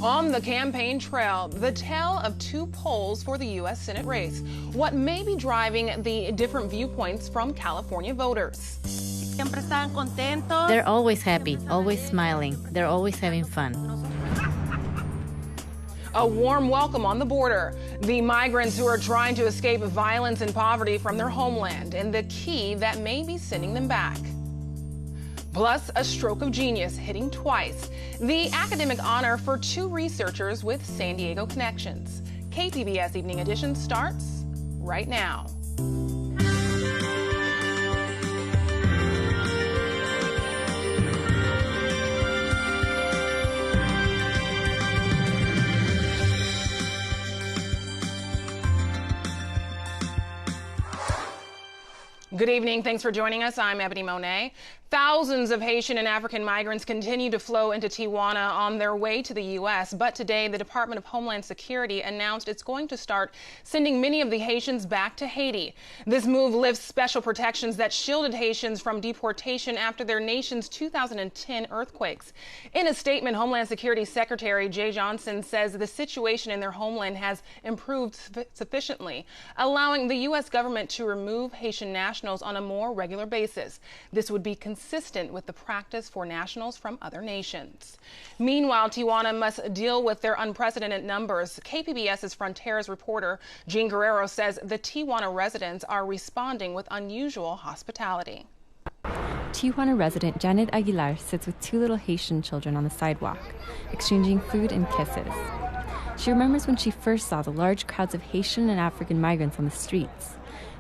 On the campaign trail, the tale of two polls for the U.S. Senate race. What may be driving the different viewpoints from California voters? They're always happy, always smiling. They're always having fun. A warm welcome on the border. The migrants who are trying to escape violence and poverty from their homeland, and the key that may be sending them back. Plus, a stroke of genius hitting twice. The academic honor for two researchers with San Diego connections. KPBS Evening Edition starts right now. Good evening. Thanks for joining us. I'm Ebony Monet. Thousands of Haitian and African migrants continue to flow into Tijuana on their way to the U.S. But today, the Department of Homeland Security announced it's going to start sending many of the Haitians back to Haiti. This move lifts special protections that shielded Haitians from deportation after their nation's 2010 earthquakes. In a statement, Homeland Security Secretary Jay Johnson says the situation in their homeland has improved sufficiently, allowing the U.S. government to remove Haitian nationals on a more regular basis. This would be consistent with the practice for nationals from other nations. Meanwhile, Tijuana must deal with their unprecedented numbers. KPBS's Fronteras reporter Jean Guerrero says the Tijuana residents are responding with unusual hospitality. Tijuana resident Janet Aguilar sits with two little Haitian children on the sidewalk, exchanging food and kisses. She remembers when she first saw the large crowds of Haitian and African migrants on the streets.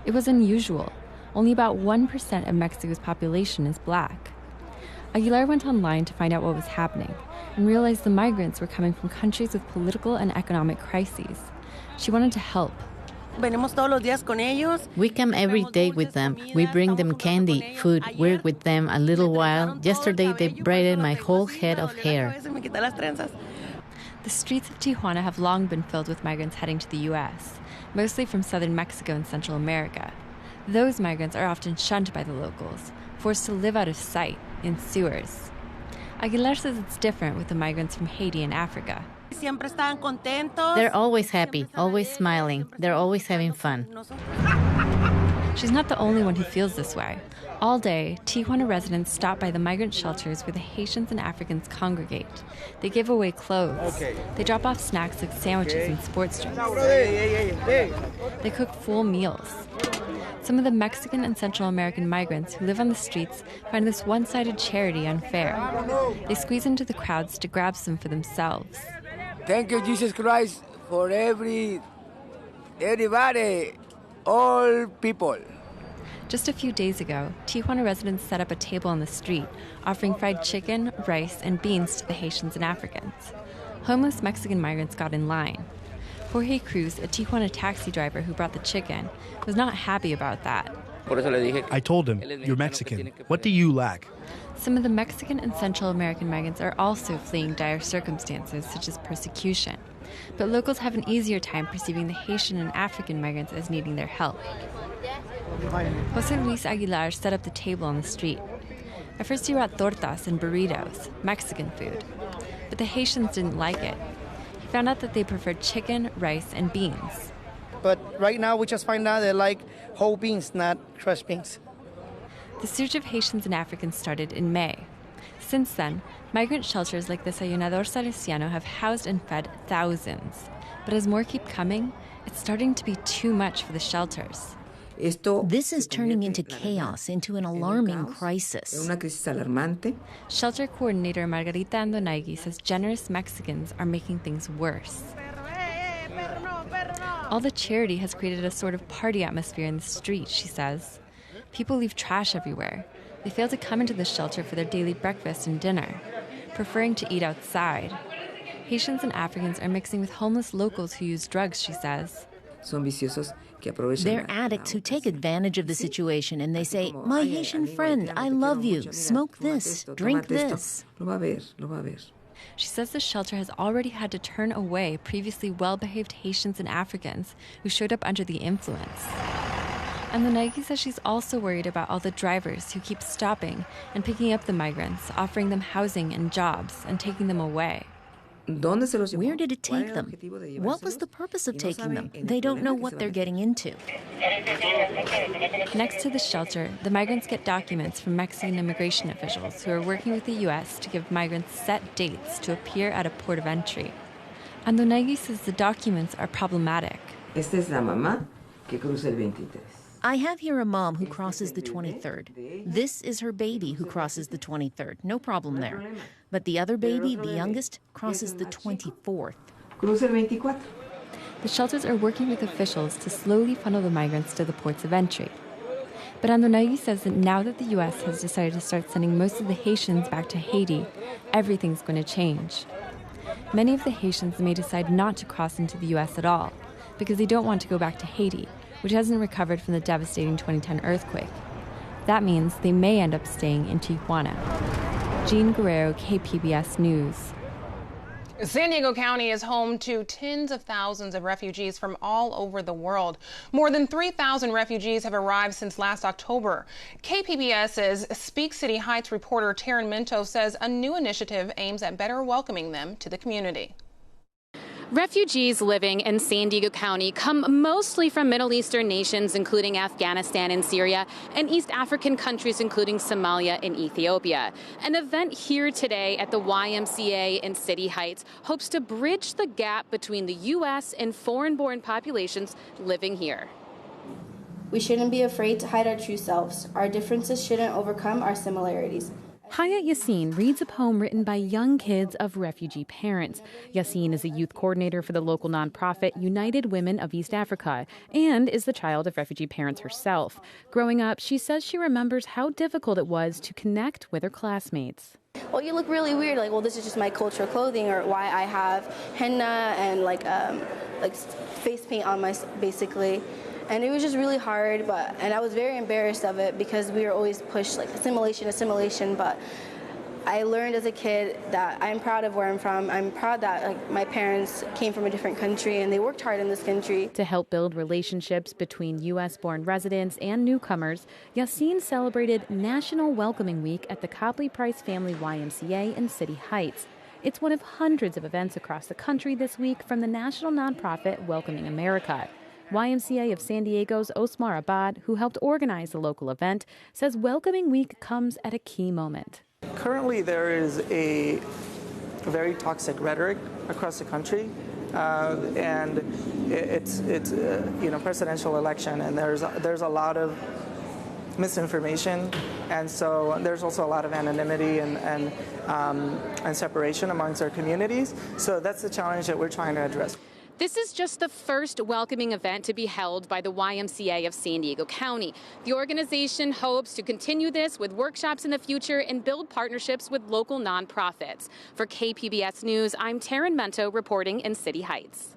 It was unusual. Only about 1% of Mexico's population is black. Aguilar went online to find out what was happening and realized the migrants were coming from countries with political and economic crises. She wanted to help. We come every day with them. We bring them candy, food. We're with them a little while. Yesterday, they braided my whole head of hair. The streets of Tijuana have long been filled with migrants heading to the U.S., mostly from southern Mexico and Central America. Those migrants are often shunned by the locals, forced to live out of sight in sewers. Aguilar says it's different with the migrants from Haiti and Africa. They're always happy, always smiling. They're always having fun. She's not the only one who feels this way. All day, Tijuana residents stop by the migrant shelters where the Haitians and Africans congregate. They give away clothes. They drop off snacks like sandwiches and sports drinks. They cook full meals. Some of the Mexican and Central American migrants who live on the streets find this one-sided charity unfair. They squeeze into the crowds to grab some for themselves. Thank you, Jesus Christ, for everybody, all people. Just a few days ago, Tijuana residents set up a table on the street, offering fried chicken, rice, and beans to the Haitians and Africans. Homeless Mexican migrants got in line. Jorge Cruz, a Tijuana taxi driver who brought the chicken, was not happy about that. I told him, "You're Mexican. What do you lack?" Some of the Mexican and Central American migrants are also fleeing dire circumstances, such as persecution. But locals have an easier time perceiving the Haitian and African migrants as needing their help. Jose Luis Aguilar set up the table on the street. At first he brought tortas and burritos, Mexican food. But the Haitians didn't like it. He found out that they preferred chicken, rice, and beans. But right now we just find out they like whole beans, not crushed beans. The surge of Haitians and Africans started in May. Since then, migrant shelters like the Desayunador Salesiano have housed and fed thousands. But as more keep coming, it's starting to be too much for the shelters. This is turning into chaos, into an alarming crisis. Shelter coordinator Margarita Andonaigui says generous Mexicans are making things worse. All the charity has created a sort of party atmosphere in the street, she says. People leave trash everywhere. They fail to come into the shelter for their daily breakfast and dinner, preferring to eat outside. Haitians and Africans are mixing with homeless locals who use drugs, she says. They're addicts who take advantage of the situation and they say, "My Haitian friend, I love you. Smoke this, drink this." She says the shelter has already had to turn away previously well-behaved Haitians and Africans who showed up under the influence. And Andonaigui says she's also worried about all the drivers who keep stopping and picking up the migrants, offering them housing and jobs, and taking them away. Where did it take them? What was the purpose of taking them? They don't know what they're getting into. Next to the shelter, the migrants get documents from Mexican immigration officials who are working with the U.S. to give migrants set dates to appear at a port of entry. Andonegui says the documents are problematic. I have here a mom who crosses the 23rd. This is her baby who crosses the 23rd. No problem there. But the other baby, the youngest, crosses the 24th. The shelters are working with officials to slowly funnel the migrants to the ports of entry. But Andonegui says that now that the U.S. has decided to start sending most of the Haitians back to Haiti, everything's going to change. Many of the Haitians may decide not to cross into the U.S. at all because they don't want to go back to Haiti, which hasn't recovered from the devastating 2010 earthquake. That means they may end up staying in Tijuana. Jean Guerrero, KPBS News. San Diego County is home to tens of thousands of refugees from all over the world. More than 3,000 refugees have arrived since last October. KPBS's Speak City Heights reporter Taryn Minto says a new initiative aims at better welcoming them to the community. Refugees living in San Diego County come mostly from Middle Eastern nations, including Afghanistan and Syria, and East African countries, including Somalia and Ethiopia. An event here today at the YMCA in City Heights hopes to bridge the gap between the U.S. and foreign-born populations living here. We shouldn't be afraid to hide our true selves. Our differences shouldn't overcome our similarities. Hayat Yassin reads a poem written by young kids of refugee parents. Yassin is a youth coordinator for the local nonprofit United Women of East Africa and is the child of refugee parents herself. Growing up, she says she remembers how difficult it was to connect with her classmates. Well, you look really weird, like, well, this is just my cultural clothing, or why I have henna and like face paint on my, basically. And it was just really hard, and I was very embarrassed of it because we were always pushed like assimilation, but I learned as a kid that I'm proud of where I'm from. I'm proud that my parents came from a different country and they worked hard in this country. To help build relationships between U.S.-born residents and newcomers, Yassin celebrated National Welcoming Week at the Copley Price Family YMCA in City Heights. It's one of hundreds of events across the country this week from the national nonprofit Welcoming America. YMCA of San Diego's Osmar Abad, who helped organize the local event, says Welcoming Week comes at a key moment. Currently, there is a very toxic rhetoric across the country, and it's presidential election, and there's a lot of misinformation, and so there's also a lot of anonymity and separation amongst our communities. So that's the challenge that we're trying to address. This is just the first welcoming event to be held by the YMCA of San Diego County. The organization hopes to continue this with workshops in the future and build partnerships with local nonprofits. For KPBS News, I'm Taryn Minto reporting in City Heights.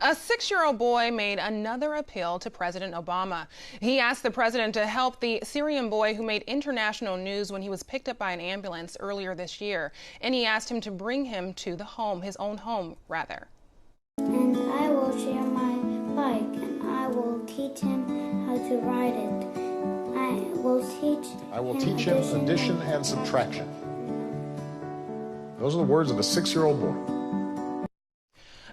A 6-year-old boy made another appeal to President Obama. He asked the president to help the Syrian boy who made international news when he was picked up by an ambulance earlier this year. And he asked him to bring him to the home, his own home, rather. And I will share my bike, and I will teach him how to ride it. I will teach him addition and subtraction. Those are the words of a 6-year-old boy.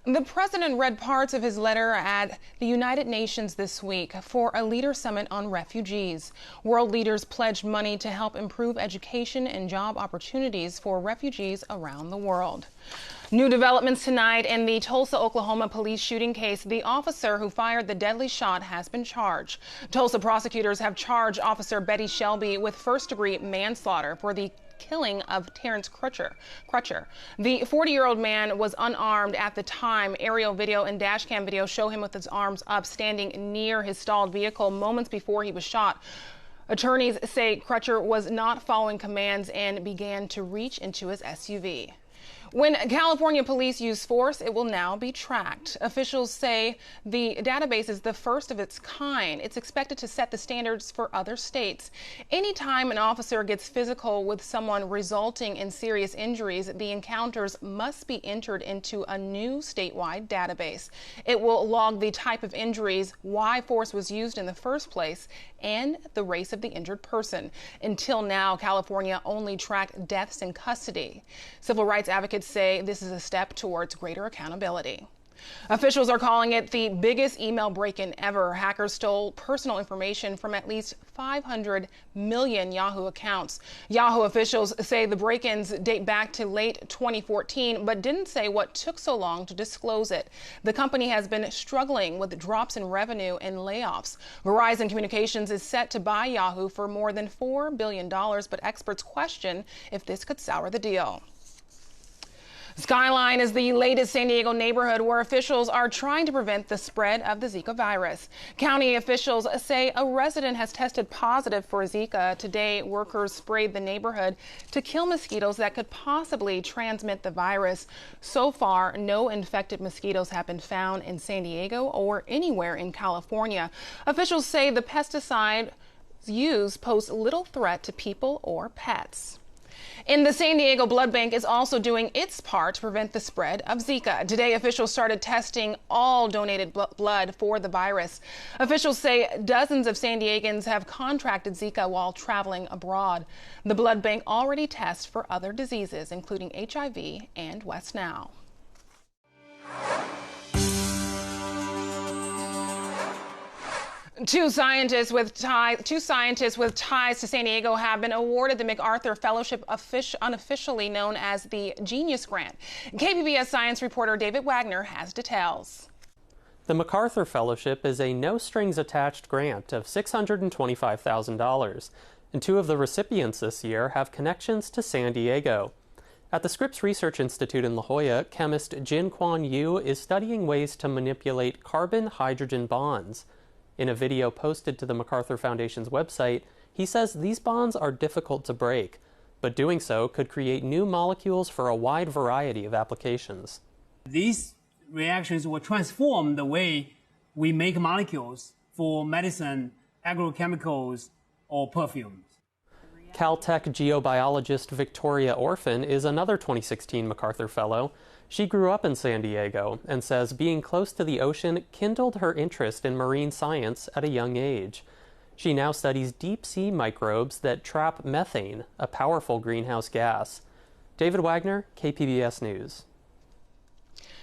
The president read parts of his letter at the United Nations this week for a leader summit on refugees. World leaders pledged money to help improve education and job opportunities for refugees around the world. New developments tonight in the Tulsa, Oklahoma police shooting case. The officer who fired the deadly shot has been charged. Tulsa prosecutors have charged Officer Betty Shelby with first-degree manslaughter for the killing of Terrence Crutcher. The 40-year-old man was unarmed at the time. Aerial video and dash cam video show him with his arms up, standing near his stalled vehicle moments before he was shot. Attorneys say Crutcher was not following commands and began to reach into his SUV. When California police use force, it will now be tracked. Officials say the database is the first of its kind. It's expected to set the standards for other states. Anytime an officer gets physical with someone resulting in serious injuries, the encounters must be entered into a new statewide database. It will log the type of injuries, why force was used in the first place, and the race of the injured person. Until now, California only tracked deaths in custody. Civil rights advocates advocates say this is a step towards greater accountability. Officials are calling it the biggest email break-in ever. Hackers stole personal information from at least 500 million Yahoo accounts. Yahoo officials say the break-ins date back to late 2014, but didn't say what took so long to disclose it. The company has been struggling with drops in revenue and layoffs. Verizon Communications is set to buy Yahoo for more than $4 billion, but experts question if this could sour the deal. Skyline is the latest San Diego neighborhood where officials are trying to prevent the spread of the Zika virus. County officials say a resident has tested positive for Zika. Today, workers sprayed the neighborhood to kill mosquitoes that could possibly transmit the virus. So far, no infected mosquitoes have been found in San Diego or anywhere in California. Officials say the pesticide used pose little threat to people or pets. And the San Diego Blood Bank is also doing its part to prevent the spread of Zika. Today, officials started testing all donated blood for the virus. Officials say dozens of San Diegans have contracted Zika while traveling abroad. The blood bank already tests for other diseases, including HIV and West Nile. Two scientists with ties to San Diego have been awarded the MacArthur Fellowship, unofficially known as the Genius Grant. KPBS science reporter David Wagner has details. The MacArthur Fellowship is a no-strings-attached grant of $625,000, and two of the recipients this year have connections to San Diego. At the Scripps Research Institute in La Jolla, chemist Jin Kwan Yu is studying ways to manipulate carbon-hydrogen bonds. In a video posted to the MacArthur Foundation's website, he says these bonds are difficult to break, but doing so could create new molecules for a wide variety of applications. These reactions will transform the way we make molecules for medicine, agrochemicals, or perfumes. Caltech geobiologist Victoria Orphan is another 2016 MacArthur Fellow. She grew up in San Diego and says being close to the ocean kindled her interest in marine science at a young age. She now studies deep-sea microbes that trap methane, a powerful greenhouse gas. David Wagner, KPBS News.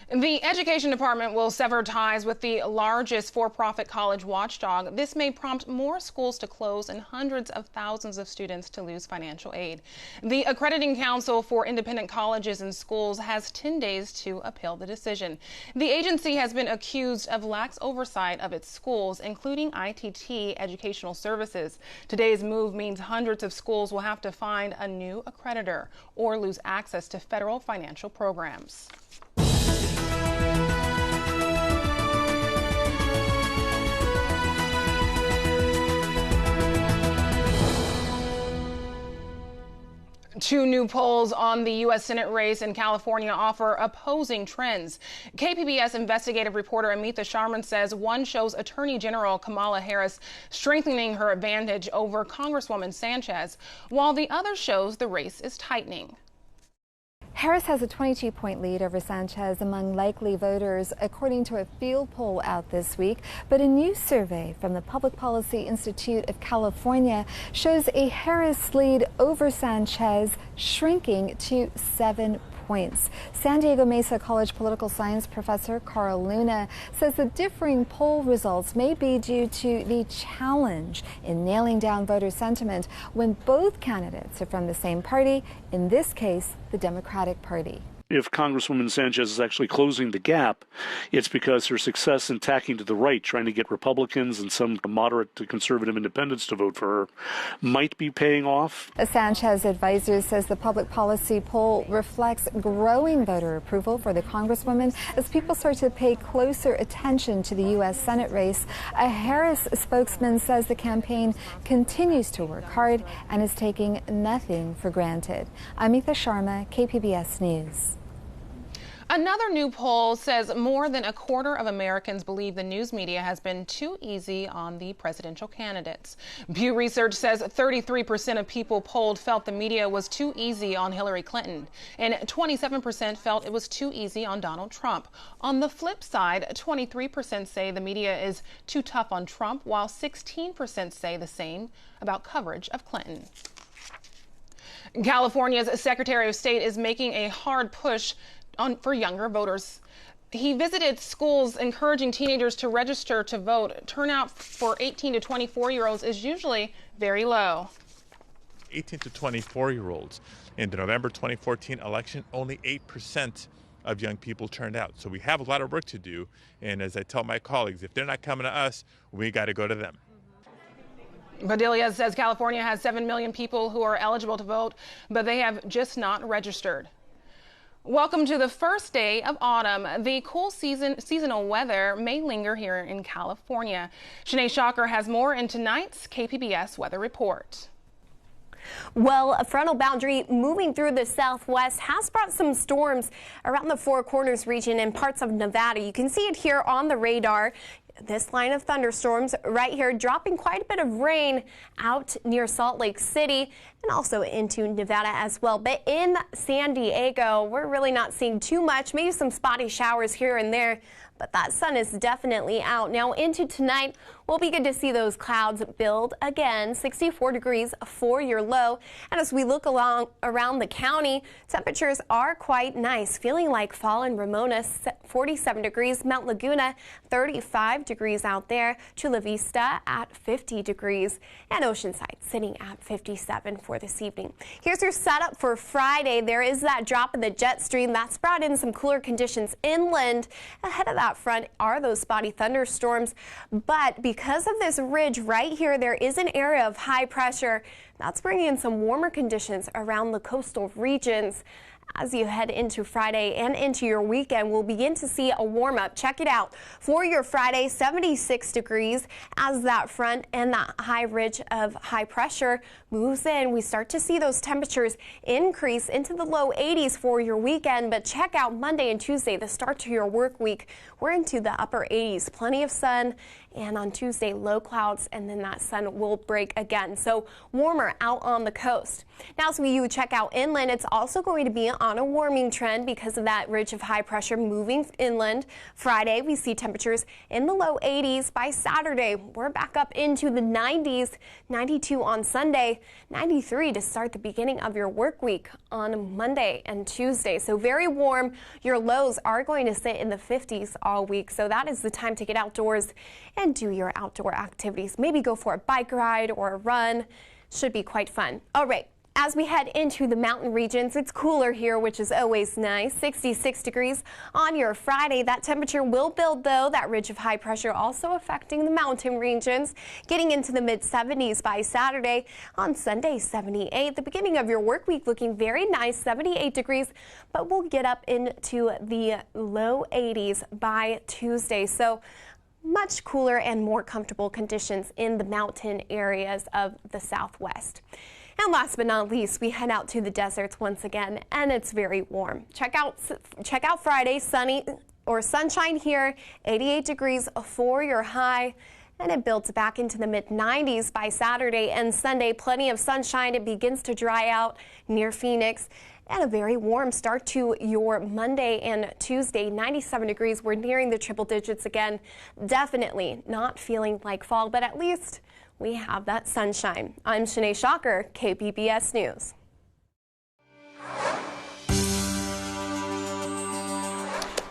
The Education Department will sever ties with the largest for-profit college watchdog. This may prompt more schools to close and hundreds of thousands of students to lose financial aid. The Accrediting Council for Independent Colleges and Schools has 10 days to appeal the decision. The agency has been accused of lax oversight of its schools, including ITT Educational Services. Today's move means hundreds of schools will have to find a new accreditor or lose access to federal financial programs. Two new polls on the U.S. Senate race in California offer opposing trends. KPBS investigative reporter Amita Sharman says one shows Attorney General Kamala Harris strengthening her advantage over Congresswoman Sanchez, while the other shows the race is tightening. Harris has a 22-point lead over Sanchez among likely voters, according to a field poll out this week. But a new survey from the Public Policy Institute of California shows a Harris lead over Sanchez shrinking to 7 points. San Diego Mesa College political science professor Carl Luna says the differing poll results may be due to the challenge in nailing down voter sentiment when both candidates are from the same party, in this case, the Democratic Party. If Congresswoman Sanchez is actually closing the gap, it's because her success in tacking to the right, trying to get Republicans and some moderate to conservative independents to vote for her, might be paying off. A Sanchez advisor says the public policy poll reflects growing voter approval for the Congresswoman as people start to pay closer attention to the U.S. Senate race. A Harris spokesman says the campaign continues to work hard and is taking nothing for granted. Amita Sharma, KPBS News. Another new poll says more than a quarter of Americans believe the news media has been too easy on the presidential candidates. Pew Research says 33% of people polled felt the media was too easy on Hillary Clinton, and 27% felt it was too easy on Donald Trump. On the flip side, 23% say the media is too tough on Trump, while 16% say the same about coverage of Clinton. California's Secretary of State is making a hard push for younger voters. He visited schools encouraging teenagers to register to vote. Turnout for 18 to 24-year-olds is usually very low. 18 to 24-year-olds. In the November 2014 election, only 8% of young people turned out. So we have a lot of work to do. And as I tell my colleagues, if they're not coming to us, we got to go to them. Padilla says California has 7 million people who are eligible to vote, but they have just not registered. Welcome to the first day of autumn. The cool seasonal weather may linger here in California. Shanae Shocker has more in tonight's KPBS weather report. Well, a frontal boundary moving through the southwest has brought some storms around the Four Corners region and parts of Nevada. You can see it here on the radar. This line of thunderstorms right here dropping quite a bit of rain out near Salt Lake City and also into Nevada as well. But in San Diego, we're really not seeing too much, maybe some spotty showers here and there, but that sun is definitely out. Now into tonight, we'll begin to see those clouds build again. 64 degrees for your low. And as we look around the county, temperatures are quite nice, feeling like fall in Ramona, 47 degrees, Mount Laguna, 35 degrees out there, Chula Vista at 50 degrees, and Oceanside sitting at 57 for this evening. Here's your setup for Friday. There is that drop in the jet stream that's brought in some cooler conditions inland. Ahead of that front are those spotty thunderstorms, but because of this ridge right here, there is an area of high pressure that's bringing in some warmer conditions around the coastal regions. As you head into Friday and into your weekend, we'll begin to see a warm up. Check it out. For your Friday, 76 degrees as that front and that high ridge of high pressure moves in. We start to see those temperatures increase into the low 80s for your weekend. But check out Monday and Tuesday, the start to your work week. We're into the upper 80s. Plenty of sun. And on Tuesday, low clouds, and then that sun will break again. So warmer out on the coast. Now, as you check out inland, it's also going to be on a warming trend because of that ridge of high pressure moving inland. Friday, we see temperatures in the low 80s. By Saturday, we're back up into the 90s, 92 on Sunday, 93 to start the beginning of your work week on Monday and Tuesday. So very warm. Your lows are going to sit in the 50s all week. So that is the time to get outdoors and do your outdoor activities. Maybe go for a bike ride or a run. Should be quite fun. All right. As we head into the mountain regions, it's cooler here, which is always nice. 66 degrees on your Friday. That temperature will build, though. That ridge of high pressure also affecting the mountain regions. Getting into the mid-70s by Saturday. On Sunday, 78. The beginning of your work week looking very nice, 78 degrees. But we'll get up into the low 80s by Tuesday. So much cooler and more comfortable conditions in the mountain areas of the Southwest. And last but not least, we head out to the deserts once again, and it's very warm. Check out Friday, sunny or sunshine here, 88 degrees for your high, and it builds back into the mid-90s by Saturday and Sunday. Plenty of sunshine. It begins to dry out near Phoenix. And a very warm start to your Monday and Tuesday, 97 degrees. We're nearing the triple digits again. Definitely not feeling like fall, but at least we have that sunshine. I'm Shanae Shocker, KPBS News.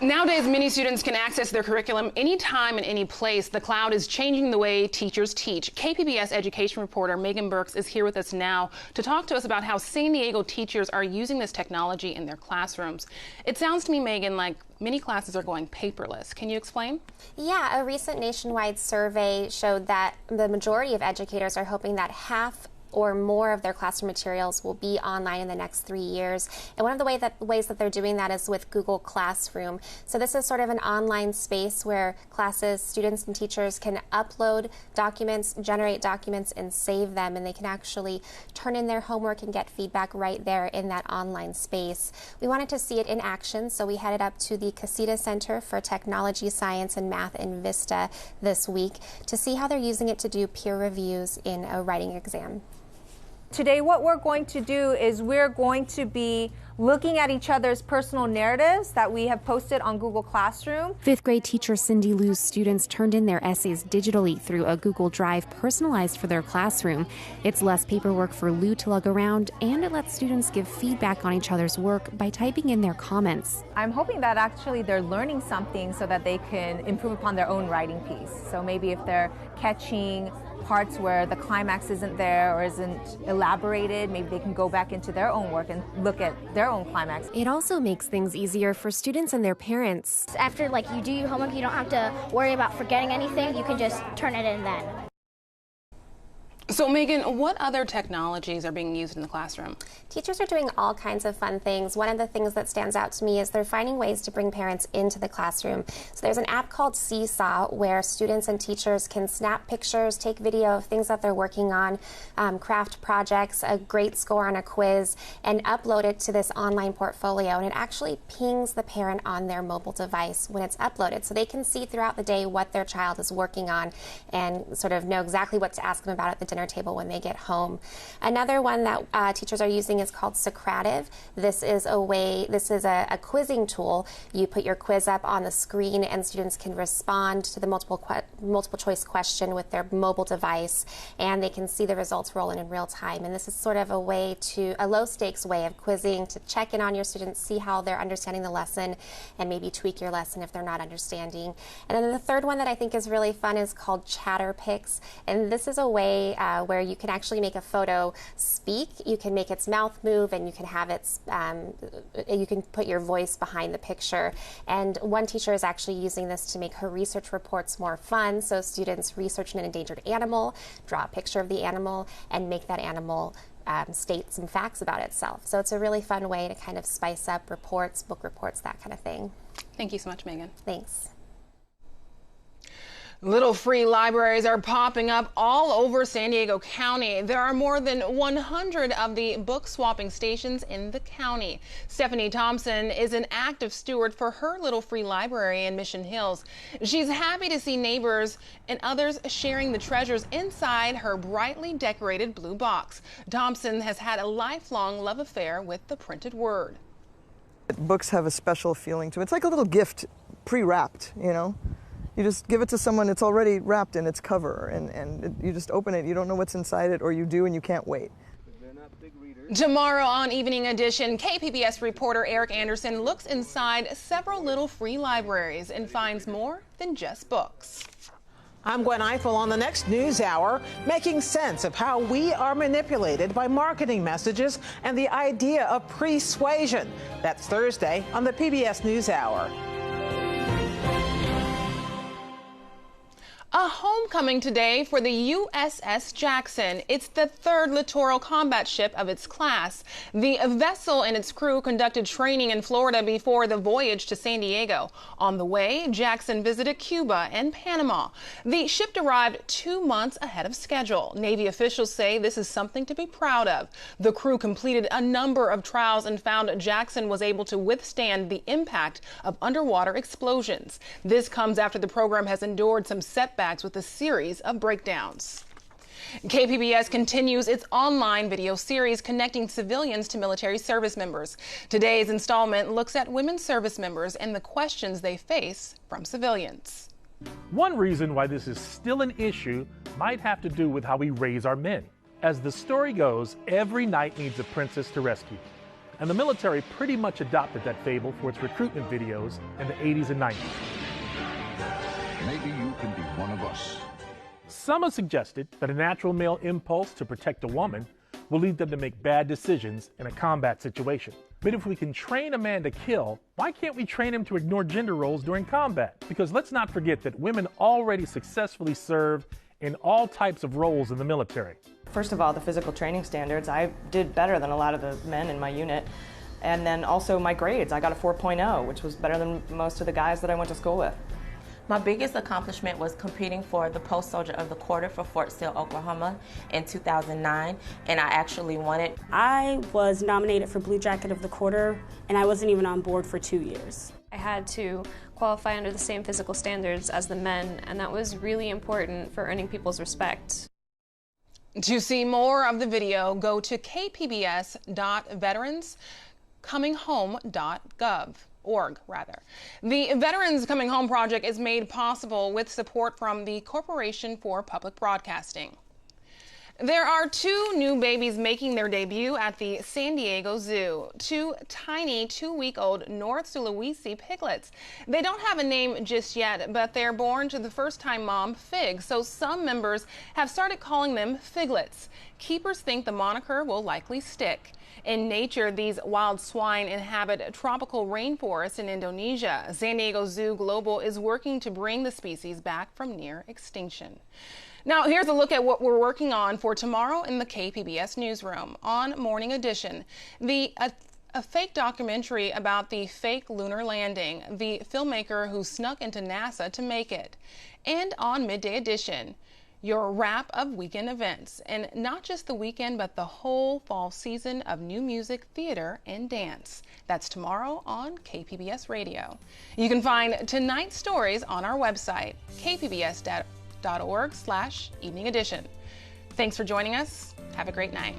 Nowadays, many students can access their curriculum anytime and any place. The cloud is changing the way teachers teach. KPBS education reporter Megan Burks is here with us now to talk to us about how San Diego teachers are using this technology in their classrooms. It sounds to me, Megan, like many classes are going paperless. Can you explain? Yeah, a recent nationwide survey showed that the majority of educators are hoping that half or more of their classroom materials will be online in the next 3 years. And one of the ways that they're doing that is with Google Classroom. So this is sort of an online space where classes, students, and teachers can upload documents, generate documents, and save them. And they can actually turn in their homework and get feedback right there in that online space. We wanted to see it in action, so we headed up to the Casita Center for Technology, Science, and Math in Vista this week to see how they're using it to do peer reviews in a writing exam. Today what we're going to do is we're going to be looking at each other's personal narratives that we have posted on Google Classroom. Fifth grade teacher Cindy Liu's students turned in their essays digitally through a Google Drive personalized for their classroom. It's less paperwork for Liu to lug around, and it lets students give feedback on each other's work by typing in their comments. I'm hoping that actually they're learning something so that they can improve upon their own writing piece. So maybe if they're catching parts where the climax isn't there or isn't elaborated, maybe they can go back into their own work and look at their own climax. It also makes things easier for students and their parents. After you do your homework, you don't have to worry about forgetting anything. You can just turn it in then. So Megan, what other technologies are being used in the classroom? Teachers are doing all kinds of fun things. One of the things that stands out to me is they're finding ways to bring parents into the classroom. So there's an app called Seesaw where students and teachers can snap pictures, take video of things that they're working on, craft projects, a great score on a quiz, and upload it to this online portfolio. And it actually pings the parent on their mobile device when it's uploaded. So they can see throughout the day what their child is working on and sort of know exactly what to ask them about at the dinner table when they get home. Another one that teachers are using is called Socrative. This is a quizzing tool. You put your quiz up on the screen and students can respond to the multiple choice question with their mobile device, and they can see the results roll in real time. And this is sort of a low stakes way of quizzing to check in on your students, see how they're understanding the lesson, and maybe tweak your lesson if they're not understanding. And then the third one that I think is really fun is called ChatterPix, and this is a way where you can actually make a photo speak. You can make its mouth move, and you can have you can put your voice behind the picture. And one teacher is actually using this to make her research reports more fun. So students research an endangered animal, draw a picture of the animal, and make that animal state some facts about itself. So it's a really fun way to kind of spice up reports, book reports, that kind of thing. Thank you so much, Megan. Thanks. Little free libraries are popping up all over San Diego County. There are more than 100 of the book swapping stations in the county. Stephanie Thompson is an active steward for her little free library in Mission Hills. She's happy to see neighbors and others sharing the treasures inside her brightly decorated blue box. Thompson has had a lifelong love affair with the printed word. Books have a special feeling to it. It's like a little gift pre-wrapped, you know? You just give it to someone, it's already wrapped in its cover, and you just open it, you don't know what's inside it, or you do and you can't wait. Tomorrow on Evening Edition, KPBS reporter Eric Anderson looks inside several little free libraries and finds more than just books. I'm Gwen Eiffel on the next News Hour, making sense of how we are manipulated by marketing messages and the idea of persuasion. That's Thursday on the PBS News Hour. A homecoming today for the USS Jackson. It's the third littoral combat ship of its class. The vessel and its crew conducted training in Florida before the voyage to San Diego. On the way, Jackson visited Cuba and Panama. The ship arrived 2 months ahead of schedule. Navy officials say this is something to be proud of. The crew completed a number of trials and found Jackson was able to withstand the impact of underwater explosions. This comes after the program has endured some setbacks with a series of breakdowns. KPBS continues its online video series connecting civilians to military service members. Today's installment looks at women service members and the questions they face from civilians. One reason why this is still an issue might have to do with how we raise our men. As the story goes, every knight needs a princess to rescue. And the military pretty much adopted that fable for its recruitment videos in the 80s and 90s. Maybe you can be one of us. Some have suggested that a natural male impulse to protect a woman will lead them to make bad decisions in a combat situation. But if we can train a man to kill, why can't we train him to ignore gender roles during combat? Because let's not forget that women already successfully serve in all types of roles in the military. First of all, the physical training standards, I did better than a lot of the men in my unit. And then also my grades, I got a 4.0, which was better than most of the guys that I went to school with. My biggest accomplishment was competing for the Post Soldier of the Quarter for Fort Sill, Oklahoma in 2009, and I actually won it. I was nominated for Blue Jacket of the Quarter, and I wasn't even on board for 2 years. I had to qualify under the same physical standards as the men, and that was really important for earning people's respect. To see more of the video, go to kpbs.veteranscominghome.gov.org. The Veterans Coming Home Project is made possible with support from the Corporation for Public Broadcasting. There are 2 new babies making their debut at the San Diego Zoo. 2 tiny 2-week-old North Sulawesi piglets. They don't have a name just yet, but they're born to the first-time mom, Fig, so some members have started calling them Figlets. Keepers think the moniker will likely stick. In nature, these wild swine inhabit tropical rainforests in Indonesia. San Diego Zoo Global is working to bring the species back from near extinction. Now, here's a look at what we're working on for tomorrow in the KPBS newsroom. On Morning Edition, a fake documentary about the fake lunar landing, the filmmaker who snuck into NASA to make it. And on Midday Edition, your wrap of weekend events. And not just the weekend, but the whole fall season of new music, theater, and dance. That's tomorrow on KPBS Radio. You can find tonight's stories on our website, kpbs.org/evening edition. Thanks for joining us. Have a great night.